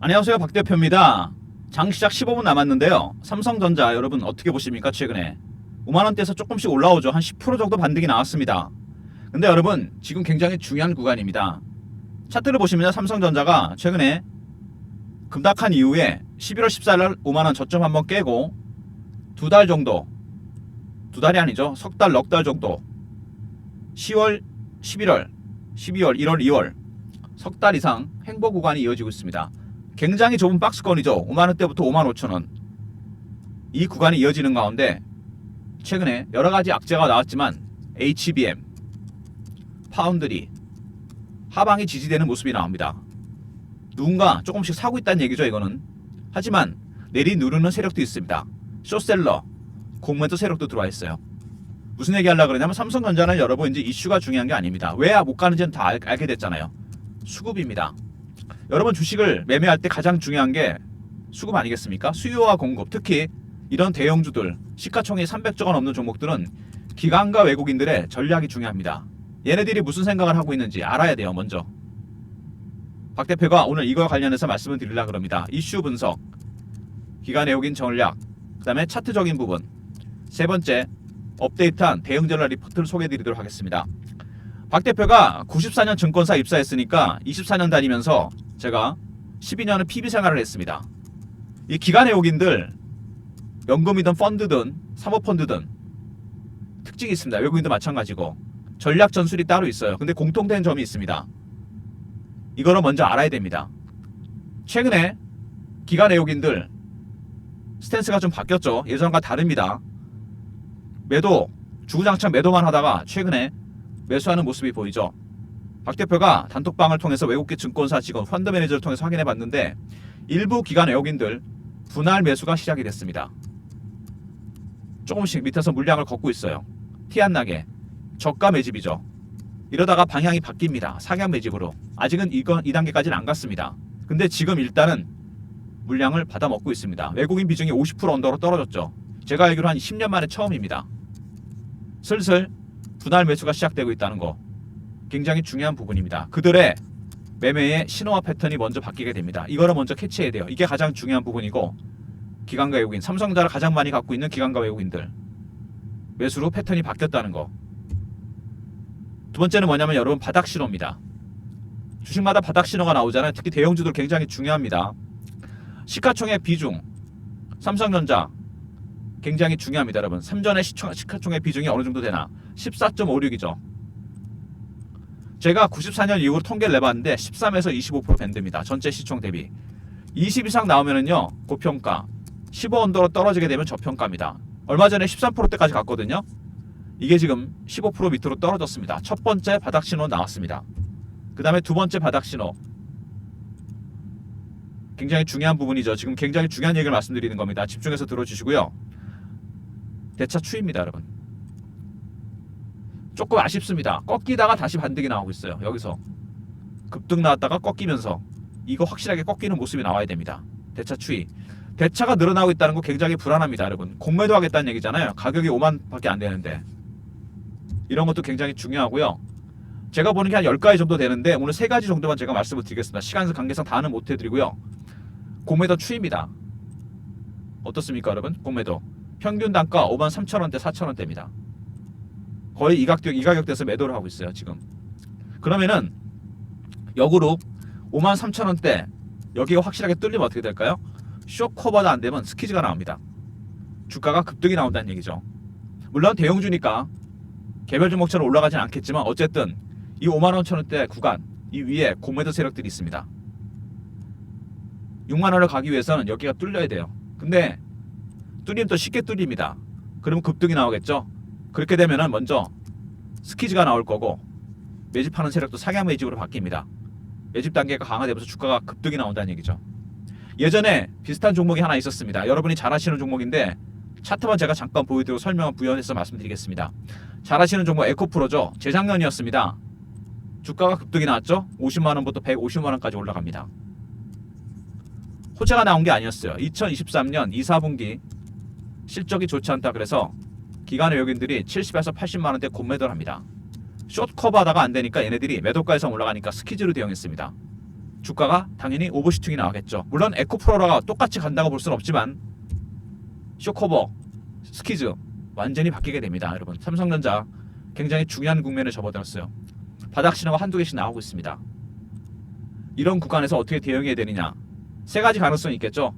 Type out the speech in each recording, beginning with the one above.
안녕하세요, 박 대표입니다. 장 시작 15분 남았는데요. 삼성전자 여러분 어떻게 보십니까? 최근에 5만원대에서 조금씩 올라오죠. 한 10% 정도 반등이 나왔습니다. 근데 여러분 지금 굉장히 중요한 구간입니다. 차트를 보시면 삼성전자가 최근에 급락한 이후에 11월 14일 5만원 저점 한번 깨고 두 달 정도, 두 달이 아니죠, 석 달, 넉 달 정도, 10월, 11월, 12월, 1월, 2월 석 달 이상 횡보 구간이 이어지고 있습니다. 굉장히 좁은 박스권이죠. 5만원대부터 5만 5천원. 이 구간이 이어지는 가운데 최근에 여러가지 악재가 나왔지만 HBM, 파운드리, 하방이 지지되는 모습이 나옵니다. 누군가 조금씩 사고 있다는 얘기죠, 이거는. 하지만 내리누르는 세력도 있습니다. 숏셀러, 공매도 세력도 들어와 있어요. 무슨 얘기 하려고 그러냐면 삼성전자는 여러분 이제 이슈가 중요한 게 아닙니다. 왜 못 가는지는 다 알게 됐잖아요. 수급입니다. 여러분 주식을 매매할 때 가장 중요한 게 수급 아니겠습니까? 수요와 공급, 특히 이런 대형주들, 시가총액 300조가 넘는 종목들은 기관과 외국인들의 전략이 중요합니다. 얘네들이 무슨 생각을 하고 있는지 알아야 돼요, 먼저. 박 대표가 오늘 이거와 관련해서 말씀을 드리려고 합니다. 이슈 분석, 기관 외국인 전략, 그 다음에 차트적인 부분, 세 번째 업데이트한 대응 전략 리포트를 소개해 드리도록 하겠습니다. 박 대표가 94년 증권사 입사했으니까 24년 다니면서 제가 12년은 PB 생활을 했습니다. 이 기관 외국인들, 연금이든 펀드든 사모펀드든 특징이 있습니다. 외국인도 마찬가지고 전략 전술이 따로 있어요. 근데 공통된 점이 있습니다. 이거를 먼저 알아야 됩니다. 최근에 기관 외국인들 스탠스가 좀 바뀌었죠. 예전과 다릅니다. 매도, 주구장창 매도만 하다가 최근에 매수하는 모습이 보이죠. 박 대표가 단톡방을 통해서 외국계 증권사 직원, 펀드 매니저를 통해서 확인해 봤는데 일부 기관 외국인들 분할 매수가 시작이 됐습니다. 조금씩 밑에서 물량을 걷고 있어요. 티 안 나게 저가 매집이죠. 이러다가 방향이 바뀝니다. 상향 매집으로. 아직은 이 단계까지는 안 갔습니다. 근데 지금 일단은 물량을 받아먹고 있습니다. 외국인 비중이 50% 언더로 떨어졌죠. 제가 알기로 한 10년 만에 처음입니다. 슬슬 분할 매수가 시작되고 있다는 거 굉장히 중요한 부분입니다. 그들의 매매의 신호와 패턴이 먼저 바뀌게 됩니다. 이거를 먼저 캐치해야 돼요. 이게 가장 중요한 부분이고, 기관과 외국인, 삼성전자를 가장 많이 갖고 있는 기관과 외국인들 매수로 패턴이 바뀌었다는 거. 두 번째는 뭐냐면 여러분 바닥 신호입니다. 주식마다 바닥 신호가 나오잖아요. 특히 대형주들 굉장히 중요합니다. 시가총액 비중, 삼성전자 굉장히 중요합니다. 여러분 3전의 시가총액 비중이 어느 정도 되나? 14.56이죠. 제가 94년 이후로 통계를 내봤는데 13에서 25% 밴드입니다. 전체 시총 대비. 20 이상 나오면은요 고평가, 15 언더로 떨어지게 되면 저평가입니다. 얼마 전에 13%대까지 갔거든요. 이게 지금 15% 밑으로 떨어졌습니다. 첫 번째 바닥 신호 나왔습니다. 그 다음에 두 번째 바닥 신호, 굉장히 중요한 부분이죠. 지금 굉장히 중요한 얘기를 말씀드리는 겁니다. 집중해서 들어주시고요. 대차 추이입니다, 여러분. 조금 아쉽습니다. 꺾이다가 다시 반등이 나오고 있어요. 여기서 급등 나왔다가 꺾이면서 이거 확실하게 꺾이는 모습이 나와야 됩니다. 대차 추이. 대차가 늘어나고 있다는 거 굉장히 불안합니다, 여러분. 공매도 하겠다는 얘기잖아요. 가격이 5만 밖에 안 되는데. 이런 것도 굉장히 중요하고요. 제가 보는 게 한 10가지 정도 되는데 오늘 3가지 정도만 제가 말씀을 드리겠습니다. 시간 관계상 다는 못 해드리고요. 공매도 추이입니다. 어떻습니까, 여러분? 공매도 평균 단가 5만 3천원대, 4천원대입니다. 거의 이 가격대에서 매도를 하고 있어요, 지금. 그러면은 역으로 5만 3천원대 여기가 확실하게 뚫리면 어떻게 될까요? 쇼커버도 안 되면 스키즈가 나옵니다. 주가가 급등이 나온다는 얘기죠. 물론 대형주니까 개별 종목처럼 올라가진 않겠지만 어쨌든 이 5만 원천원대 구간, 이 위에 공매도 세력들이 있습니다. 6만 원을 가기 위해서는 여기가 뚫려야 돼요. 근데 뚫리면 또 쉽게 뚫립니다. 그러면 급등이 나오겠죠. 그렇게 되면은 먼저 스키즈가 나올 거고 매집하는 세력도 상향 매집으로 바뀝니다. 매집 단계가 강화되면서 주가가 급등이 나온다는 얘기죠. 예전에 비슷한 종목이 하나 있었습니다. 여러분이 잘 아시는 종목인데 차트만 제가 잠깐 보여드리고 설명을 부연해서 말씀드리겠습니다. 잘 아시는 종목 에코프로죠. 재작년이었습니다. 주가가 급등이 나왔죠. 50만원부터 150만원까지 올라갑니다. 호재가 나온 게 아니었어요. 2023년 2, 4분기 실적이 좋지 않다 그래서 기관 외국인들이 70에서 80만원대 곤매도를 합니다. 숏 커버하다가 안되니까 얘네들이 매도가에서 올라가니까 스키즈로 대응했습니다. 주가가 당연히 오버슈팅이 나가겠죠. 물론 에코프로라가 똑같이 간다고 볼 수는 없지만 쇼커버, 스키즈 완전히 바뀌게 됩니다. 여러분, 삼성전자 굉장히 중요한 국면에 접어들었어요. 바닥 신호가 한두 개씩 나오고 있습니다. 이런 구간에서 어떻게 대응해야 되느냐, 세 가지 가능성이 있겠죠.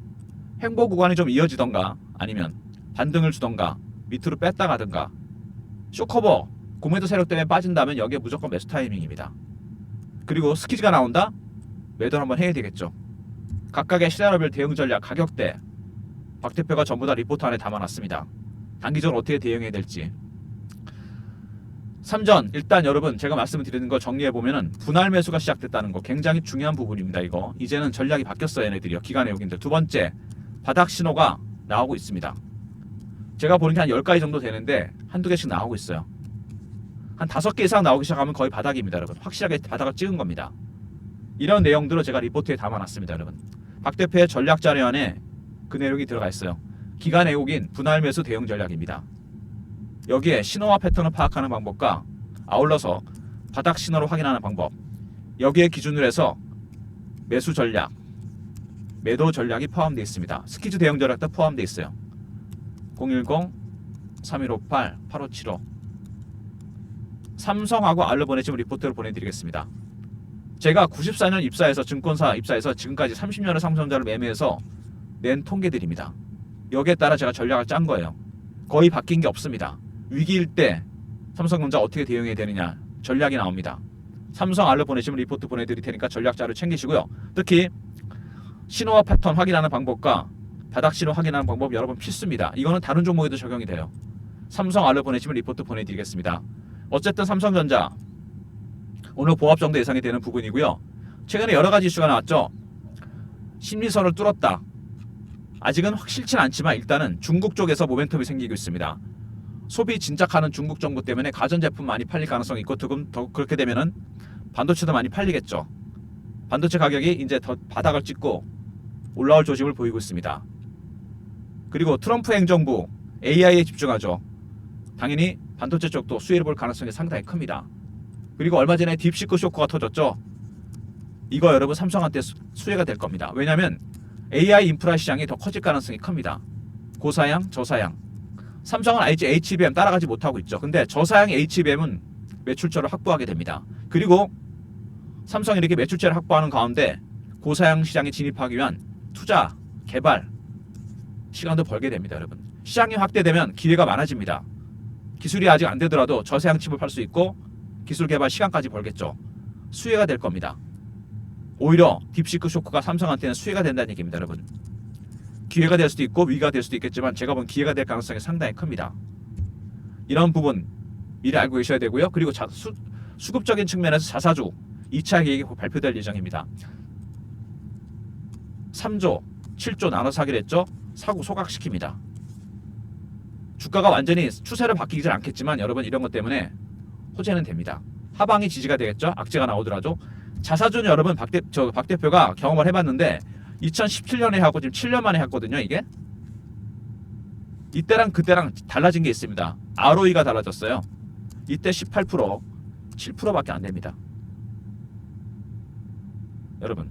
횡보 구간이 좀 이어지던가, 아니면 반등을 주던가, 밑으로 뺐다 가든가. 쇼커버 공매도 세력 때문에 빠진다면 여기에 무조건 매수 타이밍입니다. 그리고 스키즈가 나온다? 매도를 한번 해야 되겠죠. 각각의 시나리오별 대응 전략, 가격대 박 대표가 전부 다 리포트 안에 담아놨습니다. 단기적으로 어떻게 대응해야 될지. 삼전, 일단 여러분 제가 말씀을 드리는 거 정리해보면은 분할 매수가 시작됐다는 거 굉장히 중요한 부분입니다. 이거 이제는 전략이 바뀌었어요. 얘네들이요. 기관 외국인들. 두 번째, 바닥 신호가 나오고 있습니다. 제가 보는 게 한 10가지 정도 되는데 한두 개씩 나오고 있어요. 한 5개 이상 나오기 시작하면 거의 바닥입니다. 여러분, 확실하게 바닥을 찍은 겁니다. 이런 내용들을 제가 리포트에 담아놨습니다. 여러분, 박 대표의 전략 자료 안에 그 내용이 들어가 있어요. 기관 외국인 분할 매수 대응 전략입니다. 여기에 신호와 패턴을 파악하는 방법과 아울러서 바닥 신호를 확인하는 방법, 여기에 기준으로 해서 매수 전략, 매도 전략이 포함되어 있습니다. 스키즈 대응 전략도 포함되어 있어요. 010-3158-8575 삼성하고 알로 보내주면 리포트를 보내드리겠습니다. 제가 94년 입사해서 증권사 입사해서 지금까지 30년의 삼성전자를 매매해서 낸 통계들입니다. 여기에 따라 제가 전략을 짠 거예요. 거의 바뀐 게 없습니다. 위기일 때 삼성전자 어떻게 대응해야 되느냐 전략이 나옵니다. 삼성 알로 보내시면 리포트 보내드릴 테니까 전략 자료 챙기시고요. 특히 신호와 패턴 확인하는 방법과 바닥 신호 확인하는 방법 여러분 필수입니다. 이거는 다른 종목에도 적용이 돼요. 삼성 알로 보내시면 리포트 보내드리겠습니다. 어쨌든 삼성전자 오늘 보합 정도 예상이 되는 부분이고요. 최근에 여러 가지 이슈가 나왔죠. 심리선을 뚫었다. 아직은 확실치는 않지만 일단은 중국 쪽에서 모멘텀이 생기고 있습니다. 소비 진작하는 중국 정부 때문에 가전제품 많이 팔릴 가능성이 있고 더 그렇게 되면은 반도체도 많이 팔리겠죠. 반도체 가격이 이제 더 바닥을 찍고 올라올 조짐을 보이고 있습니다. 그리고 트럼프 행정부 AI에 집중하죠. 당연히 반도체 쪽도 수혜를 볼 가능성이 상당히 큽니다. 그리고 얼마 전에 딥시크 쇼크가 터졌죠. 이거 여러분 삼성한테 수혜가 될 겁니다. 왜냐하면 AI 인프라 시장이 더 커질 가능성이 큽니다. 고사양, 저사양. 삼성은 HBM 따라가지 못하고 있죠. 근데 저사양 HBM은 매출처를 확보하게 됩니다. 그리고 삼성이 이렇게 매출처를 확보하는 가운데 고사양 시장에 진입하기 위한 투자, 개발 시간도 벌게 됩니다. 여러분, 시장이 확대되면 기회가 많아집니다. 기술이 아직 안 되더라도 저사양 칩을 팔 수 있고 기술 개발 시간까지 벌겠죠. 수혜가 될 겁니다. 오히려 딥시크 쇼크가 삼성한테는 수혜가 된다는 얘기입니다. 여러분, 기회가 될 수도 있고 위기가 될 수도 있겠지만 제가 본 기회가 될 가능성이 상당히 큽니다. 이런 부분 미리 알고 계셔야 되고요. 그리고 수급적인 측면에서 자사주 2차 계획이 발표될 예정입니다. 3조, 7조 나눠서 하기로 했죠. 사고 소각시킵니다. 주가가 완전히 추세를 바뀌지 않겠지만 여러분 이런 것 때문에 호재는 됩니다. 하방이 지지가 되겠죠. 악재가 나오더라도. 자사주는 여러분 박 대표가 경험을 해봤는데 2017년에 하고 지금 7년 만에 했거든요. 이게 이때랑 그때랑 달라진 게 있습니다. ROE가 달라졌어요. 이때 18%, 7%밖에 안 됩니다. 여러분,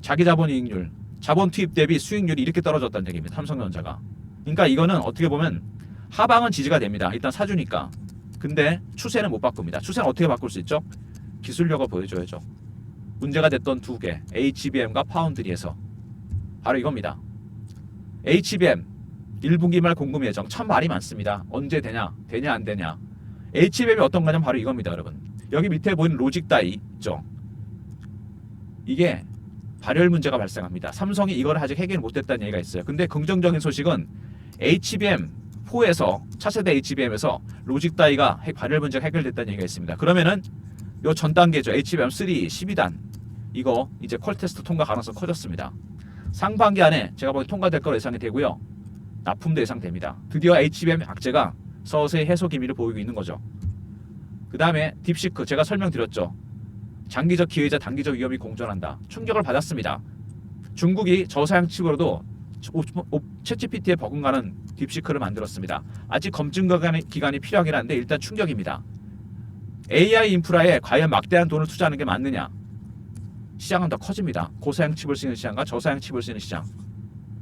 자기 자본 이익률, 자본 투입 대비 수익률이 이렇게 떨어졌다는 얘기입니다. 삼성전자가. 그러니까 이거는 어떻게 보면 하방은 지지가 됩니다. 일단 사주니까. 근데 추세는 못 바꿉니다. 추세는 어떻게 바꿀 수 있죠? 기술력을 보여줘야죠. 문제가 됐던 두 개, HBM과 파운드리에서 바로 이겁니다. HBM 1분기 말 공급 예정. 참 말이 많습니다. 언제 되냐 안 되냐. HBM이 어떤 거냐면 바로 이겁니다. 여러분, 여기 밑에 보이는 로직 다이 있죠. 이게 발열 문제가 발생합니다. 삼성이 이걸 아직 해결 못했다는 얘기가 있어요. 근데 긍정적인 소식은 HBM4에서 차세대 HBM에서 로직 다이가 발열 문제가 해결됐다는 얘기가 있습니다. 그러면은 요 전 단계죠. HBM3 12단 이거 이제 퀄 테스트 통과 가능성 커졌습니다. 상반기 안에 제가 보기 통과될 거로 예상이 되고요. 납품도 예상됩니다. 드디어 HBM 악재가 서서히 해소 기미를 보이고 있는 거죠. 그 다음에 딥시크 제가 설명드렸죠. 장기적 기회자 단기적 위험이 공존한다. 충격을 받았습니다. 중국이 저사양 칩으로도 챗GPT에 버금가는 딥시크를 만들었습니다. 아직 검증 기간이 필요하긴 한데 일단 충격입니다. AI 인프라에 과연 막대한 돈을 투자하는 게 맞느냐. 시장은 더 커집니다. 고사양 칩을 쓰는 시장과 저사양 칩을 쓰는 시장.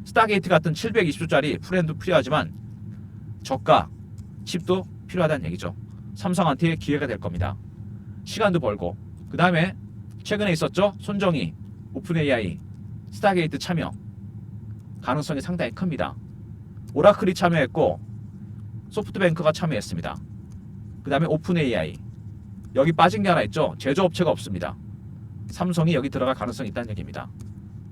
스타게이트 같은 720조짜리 프레임도 필요하지만 저가 칩도 필요하다는 얘기죠. 삼성한테 기회가 될 겁니다. 시간도 벌고. 그 다음에 최근에 있었죠. 손정희, 오픈 AI, 스타게이트 참여. 가능성이 상당히 큽니다. 오라클이 참여했고 소프트뱅크가 참여했습니다. 그 다음에 오픈 AI. 여기 빠진 게 하나 있죠. 제조업체가 없습니다. 삼성이 여기 들어갈 가능성이 있다는 얘기입니다.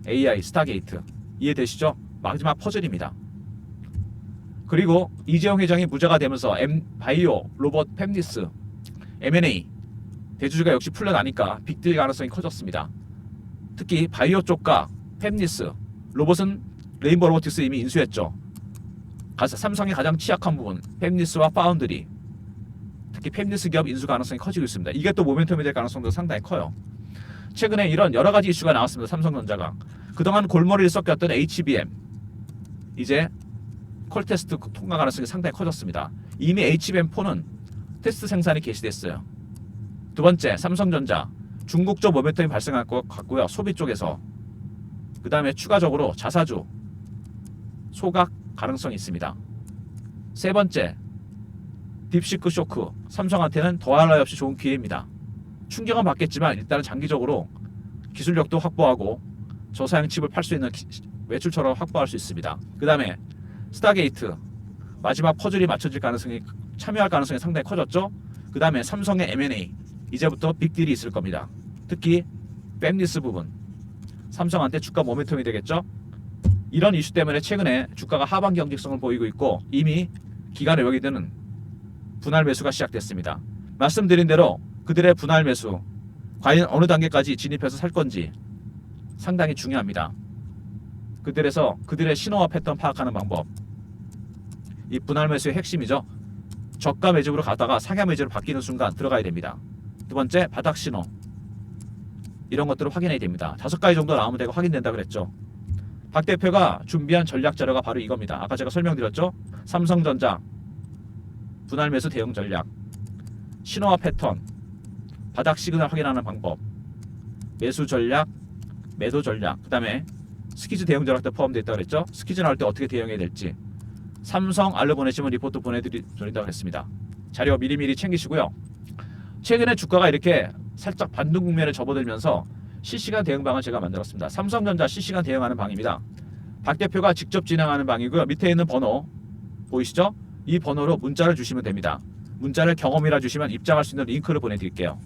AI, 스타게이트. 이해되시죠? 마지막 퍼즐입니다. 그리고 이재용 회장이 무죄가 되면서 바이오, 로봇, 팹리스, M&A 대주주가 역시 풀려나니까 빅딜 가능성이 커졌습니다. 특히 바이오 쪽과 팹리스, 로봇은 레인보우 로보틱스 이미 인수했죠. 삼성의 가장 취약한 부분 팹리스와 파운드리, 특히 팹리스 기업 인수 가능성이 커지고 있습니다. 이게 또 모멘텀이 될 가능성도 상당히 커요. 최근에 이런 여러 가지 이슈가 나왔습니다. 삼성전자가 그동안 골머리를 썩겼던 HBM 이제 콜 테스트 통과 가능성이 상당히 커졌습니다. 이미 HBM4는 테스트 생산이 개시됐어요. 두 번째, 삼성전자 중국적 모멘텀이 발생할 것 같고요. 소비 쪽에서. 그 다음에 추가적으로 자사주 소각 가능성이 있습니다. 세 번째, 딥시크 쇼크. 삼성한테는 더할 나위 없이 좋은 기회입니다. 충격은 받겠지만 일단은 장기적으로 기술력도 확보하고 저사양 칩을 팔 수 있는 매출처럼 확보할 수 있습니다. 그 다음에 스타게이트 마지막 퍼즐이 맞춰질 가능성이 참여할 가능성이 상당히 커졌죠. 그 다음에 삼성의 M&A 이제부터 빅딜이 있을 겁니다. 특히 팹리스 부분 삼성한테 주가 모멘텀이 되겠죠. 이런 이슈 때문에 최근에 주가가 하방 경직성을 보이고 있고 이미 기간을 여기 드는 분할 매수가 시작됐습니다. 말씀드린 대로 그들의 분할 매수 과연 어느 단계까지 진입해서 살 건지 상당히 중요합니다. 그들의 신호와 패턴 파악하는 방법. 이 분할 매수의 핵심이죠. 저가 매집으로 가다가 상향 매집으로 바뀌는 순간 들어가야 됩니다. 두 번째, 바닥 신호. 이런 것들을 확인해야 됩니다. 5가지 정도 나오면 되고 확인된다 그랬죠. 박 대표가 준비한 전략 자료가 바로 이겁니다. 아까 제가 설명드렸죠. 삼성전자 분할 매수 대응 전략, 신호와 패턴, 바닥 시그널 확인하는 방법, 매수 전략, 매도 전략, 그 다음에 스퀴즈 대응 전략도 포함되어 있다고 그랬죠. 스퀴즈 나올 때 어떻게 대응해야 될지 삼성 알려 보내시면 리포트 보내드린다고 했습니다. 자료 미리미리 챙기시고요. 최근에 주가가 이렇게 살짝 반등 국면에 접어들면서 실시간 대응 방을 제가 만들었습니다. 삼성전자 실시간 대응하는 방입니다. 박 대표가 직접 진행하는 방이고요. 밑에 있는 번호 보이시죠? 이 번호로 문자를 주시면 됩니다. 문자를 경험이라 주시면 입장할 수 있는 링크를 보내드릴게요.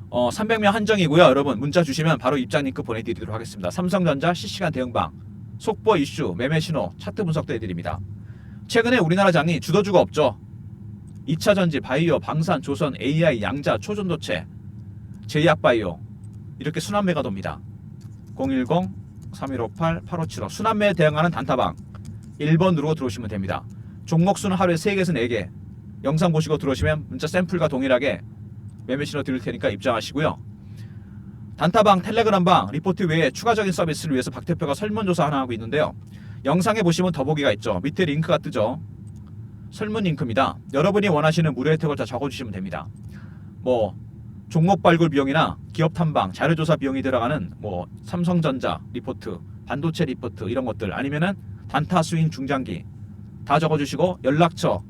300명 한정이고요. 여러분 문자 주시면 바로 입장 링크 보내드리도록 하겠습니다. 삼성전자 실시간 대응방, 속보 이슈, 매매 신호, 차트 분석도 해드립니다. 최근에 우리나라 장이 주도주가 없죠. 2차전지, 바이오, 방산, 조선, AI, 양자, 초전도체, 제약바이오 이렇게 순환매가 돕니다. 010-3158-8575 순환매에 대응하는 단타방 1번 누르고 들어오시면 됩니다. 종목수는 하루에 3개에서 4개. 영상 보시고 들어오시면 문자 샘플과 동일하게 매매 신호 드릴 테니까 입장하시고요. 단타방, 텔레그램방, 리포트 외에 추가적인 서비스를 위해서 박 대표가 설문조사 하나 하고 있는데요. 영상에 보시면 더보기가 있죠. 밑에 링크가 뜨죠. 설문 링크입니다. 여러분이 원하시는 무료 혜택을 다 적어주시면 됩니다. 종목 발굴 비용이나 기업 탐방, 자료조사 비용이 들어가는 삼성전자 리포트, 반도체 리포트 이런 것들 아니면은 단타 스윙 중장기 다 적어주시고 연락처,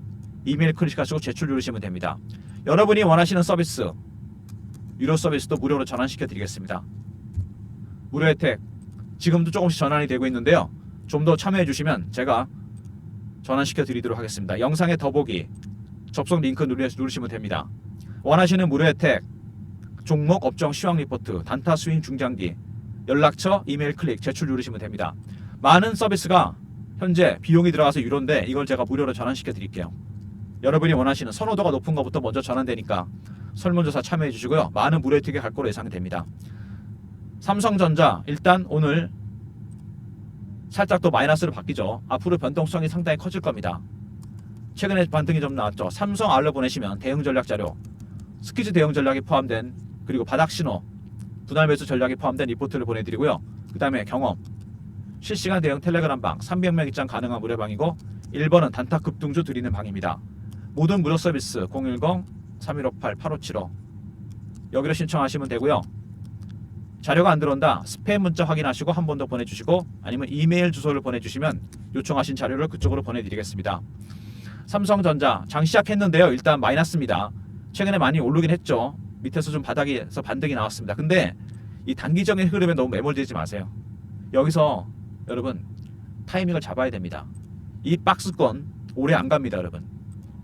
이메일 클릭하시고 제출 누르시면 됩니다. 여러분이 원하시는 서비스, 유료 서비스도 무료로 전환시켜 드리겠습니다. 무료 혜택 지금도 조금씩 전환이 되고 있는데요. 좀 더 참여해 주시면 제가 전환시켜 드리도록 하겠습니다. 영상의 더보기, 접속 링크 누르시면 됩니다. 원하시는 무료 혜택, 종목 업종 시황 리포트, 단타 스윙 중장기, 연락처, 이메일 클릭, 제출 누르시면 됩니다. 많은 서비스가 현재 비용이 들어가서 유료인데 이걸 제가 무료로 전환시켜 드릴게요. 여러분이 원하시는 선호도가 높은 것부터 먼저 전환되니까 설문조사 참여해 주시고요. 많은 무료 혜택이 갈 거로 예상이 됩니다. 삼성전자 일단 오늘 살짝 또 마이너스로 바뀌죠. 앞으로 변동성이 상당히 커질 겁니다. 최근에 반등이 좀 나왔죠. 삼성 알려 보내시면 대응 전략 자료, 스퀴즈 대응 전략이 포함된 그리고 바닥 신호, 분할 매수 전략이 포함된 리포트를 보내드리고요. 그 다음에 경험, 실시간 대응 텔레그램 방, 300명 입장 가능한 무료 방이고 1번은 단타 급등주 드리는 방입니다. 모든 무료 서비스 010-3158-8575 여기로 신청하시면 되고요. 자료가 안 들어온다. 스팸 문자 확인하시고 한 번 더 보내주시고 아니면 이메일 주소를 보내주시면 요청하신 자료를 그쪽으로 보내드리겠습니다. 삼성전자 장 시작했는데요. 일단 마이너스입니다. 최근에 많이 오르긴 했죠. 밑에서 좀 바닥에서 반등이 나왔습니다. 근데 이 단기적인 흐름에 너무 매몰되지 마세요. 여기서 여러분 타이밍을 잡아야 됩니다. 이 박스권 오래 안 갑니다, 여러분.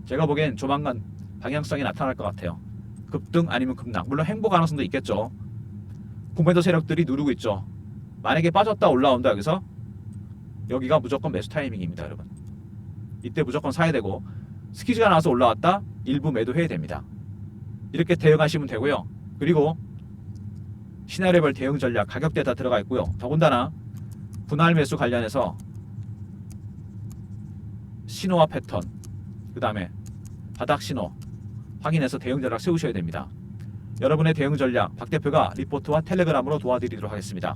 제가 보기엔 조만간 방향성이 나타날 것 같아요. 급등 아니면 급락. 물론 행보 가능성도 있겠죠. 공매도 세력들이 누르고 있죠. 만약에 빠졌다 올라온다 여기서 여기가 무조건 매수 타이밍입니다, 여러분. 이때 무조건 사야 되고 스퀴즈가 나와서 올라왔다 일부 매도해야 됩니다. 이렇게 대응하시면 되고요. 그리고 시나리오별 대응 전략 가격대 다 들어가 있고요. 더군다나 분할 매수 관련해서 신호와 패턴 그 다음에 바닥 신호 확인해서 대응 전략 세우셔야 됩니다. 여러분의 대응 전략 박 대표가 리포트와 텔레그램으로 도와드리도록 하겠습니다.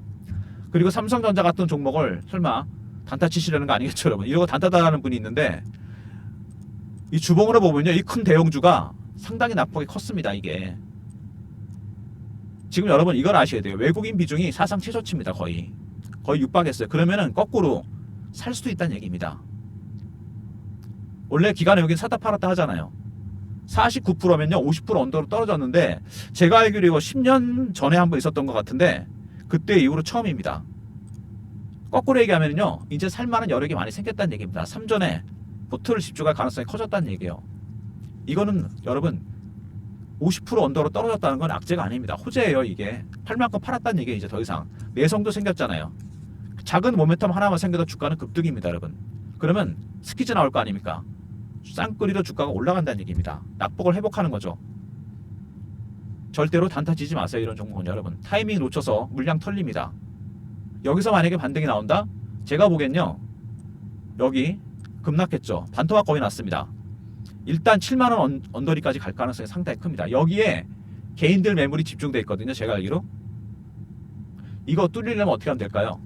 그리고 삼성전자 같은 종목을 설마 단타 치시려는 거 아니겠죠, 여러분? 이러고 단타다라는 분이 있는데 이 주봉으로 보면요, 이 큰 대형주가 상당히 낙폭이 컸습니다. 이게 지금 여러분 이걸 아셔야 돼요. 외국인 비중이 사상 최저치입니다. 거의 육박했어요. 그러면은 거꾸로 살 수도 있다는 얘기입니다. 원래 기간에 여긴 사다 팔았다 하잖아요. 49%면요 50% 언더로 떨어졌는데 제가 알기로 이거 10년 전에 한번 있었던 것 같은데 그때 이후로 처음입니다. 거꾸로 얘기하면요 이제 살만한 여력이 많이 생겼다는 얘기입니다. 3전에 포트를 집중할 가능성이 커졌다는 얘기예요. 이거는 여러분 50% 언더로 떨어졌다는 건 악재가 아닙니다. 호재예요. 이게 팔 만큼 팔았다는 얘기예요. 이제 더 이상 내성도 생겼잖아요. 작은 모멘텀 하나만 생겨도 주가는 급등입니다, 여러분. 그러면 스퀴즈 나올 거 아닙니까? 쌍끌이로 주가가 올라간다는 얘기입니다. 낙폭을 회복하는 거죠. 절대로 단타 치지 마세요. 이런 종목은 여러분 타이밍 놓쳐서 물량 털립니다. 여기서 만약에 반등이 나온다? 제가 보기엔요 여기 급락했죠. 반토막 거의 났습니다. 일단 7만원 언더리까지 갈 가능성이 상당히 큽니다. 여기에 개인들 매물이 집중되어 있거든요. 제가 알기로 이거 뚫리려면 어떻게 하면 될까요?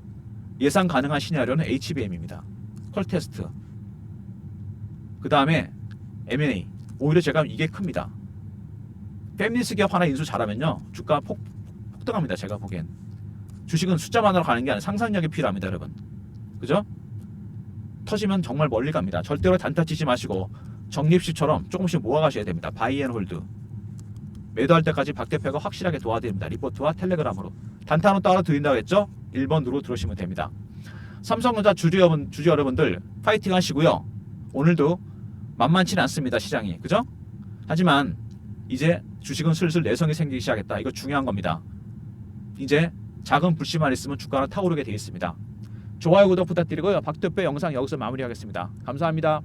예상 가능한 시나리오는 HBM입니다. 컬테스트 그 다음에 M&A 오히려 제가 이게 큽니다. 패밀리스 기업 하나 인수 잘하면요 주가 폭등합니다. 제가 보기엔 주식은 숫자만으로 가는 게 아니라 상상력이 필요합니다, 여러분. 그죠? 터지면 정말 멀리 갑니다. 절대로 단타 치지 마시고 적립식처럼 조금씩 모아가셔야 됩니다. 바이앤홀드 매도할 때까지 박 대표가 확실하게 도와드립니다. 리포트와 텔레그램으로 단타로 따라 드린다고 했죠? 1번 누르 들어오시면 됩니다. 삼성전자 주주 여러분들 파이팅 하시고요. 오늘도 만만치는 않습니다. 시장이. 그죠? 하지만 이제 주식은 슬슬 내성이 생기기 시작했다. 이거 중요한 겁니다. 이제 작은 불씨만 있으면 주가는 타오르게 되어 있습니다. 좋아요 구독 부탁드리고요. 박 대표 영상 여기서 마무리하겠습니다. 감사합니다.